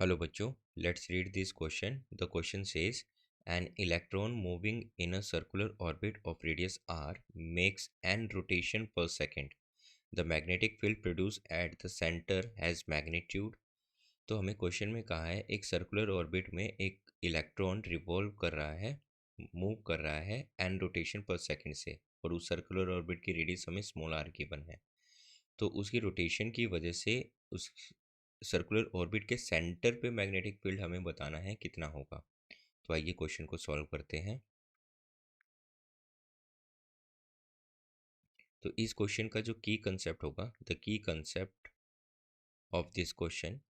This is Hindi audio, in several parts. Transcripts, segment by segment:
Hello बच्चों, let's read this question. The question says an electron moving in a circular orbit of radius r makes n rotation per second. The magnetic field produced at the center has magnitude. तो हमें क्वेश्चन में कहा है एक सर्कुलर ऑर्बिट में एक इलेक्ट्रॉन रिवॉल्व कर रहा है, मूव कर रहा है एन रोटेशन पर सेकंड से, और उस सर्कुलर ऑर्बिट की रेडियस हमें स्मॉल आर गिवन है। तो उसकी रोटेशन की वजह से उस सर्कुलर ऑर्बिट के सेंटर पे मैग्नेटिक फील्ड हमें बताना है कितना होगा। तो आइए क्वेश्चन को सॉल्व करते हैं। तो इस क्वेश्चन का जो की कंसेप्ट होगा, the key concept of this question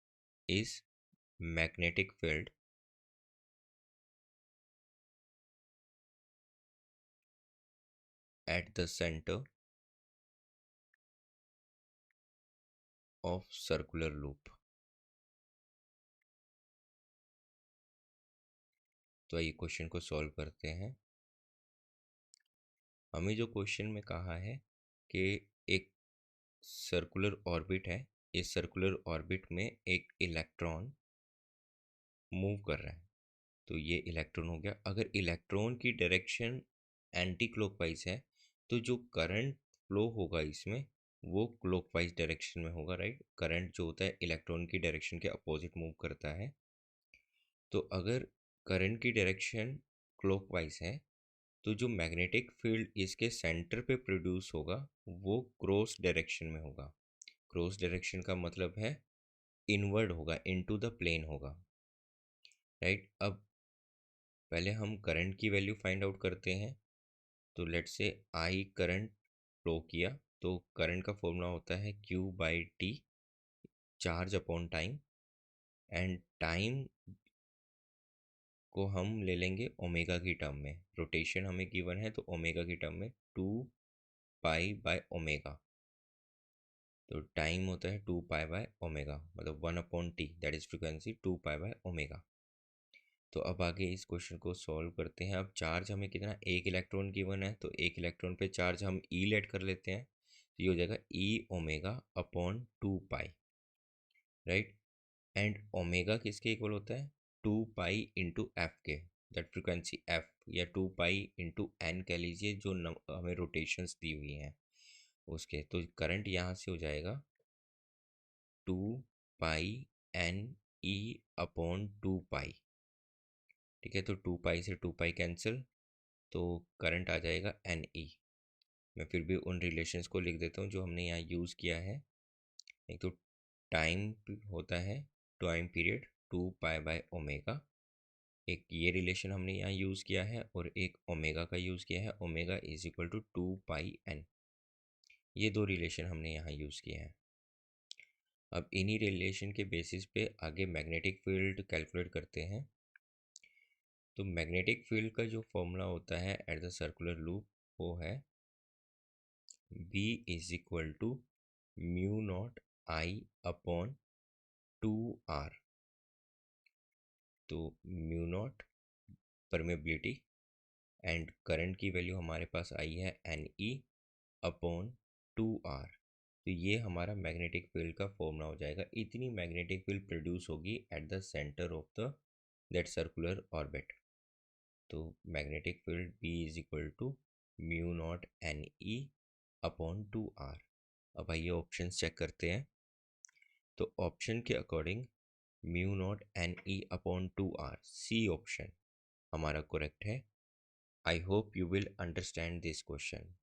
is magnetic field at the centre of circular loop. तो आइए क्वेश्चन को सॉल्व करते हैं। हमें जो क्वेश्चन में कहा है कि एक सर्कुलर ऑर्बिट है, इस सर्कुलर ऑर्बिट में एक इलेक्ट्रॉन मूव कर रहा है। तो ये इलेक्ट्रॉन हो गया। अगर इलेक्ट्रॉन की डायरेक्शन एंटी क्लॉकवाइज है तो जो करंट फ्लो होगा इसमें वो क्लॉकवाइज डायरेक्शन में होगा, राइट। करंट जो होता है इलेक्ट्रॉन की डायरेक्शन के अपोजिट मूव करता है। तो अगर करंट की डायरेक्शन क्लॉकवाइज है तो जो मैग्नेटिक फील्ड इसके सेंटर पे प्रोड्यूस होगा वो क्रॉस डायरेक्शन में होगा। क्रॉस डायरेक्शन का मतलब है इनवर्ड होगा, इनटू द प्लेन होगा, राइट। अब पहले हम करंट की वैल्यू फाइंड आउट करते हैं। तो लेट से आई करंट फ्लो किया, तो करंट का फॉर्मूला होता है Q by T, charge upon time. And time को हम ले लेंगे ओमेगा की टर्म में। रोटेशन हमें गिवन है तो ओमेगा की टर्म में 2 पाई बाय ओमेगा। तो टाइम होता है 2 पाई बाय ओमेगा, मतलब 1/t, that is frequency 2 pi by omega. तो अब आगे इस क्वेश्चन को सॉल्व करते हैं। अब चार्ज हमें कितना, एक इलेक्ट्रॉन गिवन है तो एक इलेक्ट्रॉन पे चार्ज हम ई लेट कर लेते हैं। तो ये हो जाएगा ई omega upon 2 pi, right. And omega किसके इक्वल होता है, 2 पाई इंटू एफ के, दैट फ्रिक्वेंसी एफ, या 2 पाई इंटू एन कह लीजिए, जो हमें रोटेशंस दी हुई हैं उसके। तो करंट यहाँ से हो जाएगा 2 पाई एन ई अपॉन 2 पाई। ठीक है, तो 2 पाई से 2 पाई कैंसिल, तो करंट आ जाएगा एन ई। मैं फिर भी उन रिलेशंस को लिख देता हूँ जो हमने यहाँ यूज़ किया है। एक तो टाइम होता है, time period 2 pi by omega, एक ये रिलेशन हमने यहाँ यूज़ किया है, और एक ओमेगा का यूज़ किया है, omega is equal to 2 pi n. ये दो रिलेशन हमने यहाँ यूज़ किए हैं। अब इन्हीं रिलेशन के बेसिस पे आगे मैग्नेटिक फील्ड कैलकुलेट करते हैं। तो मैग्नेटिक फील्ड का जो फॉर्मूला होता है एट द सर्कुलर लूप वो है B is equal to mu not I upon 2r। तो mu not permeability, and current की वैल्यू हमारे पास आई है एन ई अपॉन 2r। तो ये हमारा मैग्नेटिक फील्ड का फॉर्मूला हो जाएगा। इतनी मैग्नेटिक फील्ड प्रोड्यूस होगी at the centre of the that circular orbit. तो magnetic field B is equal to mu not N E upon 2r। अब आइए ऑप्शन चेक करते हैं। तो ऑप्शन के according mu not N E upon 2r, C option हमारा करेक्ट है। I hope you will understand this question.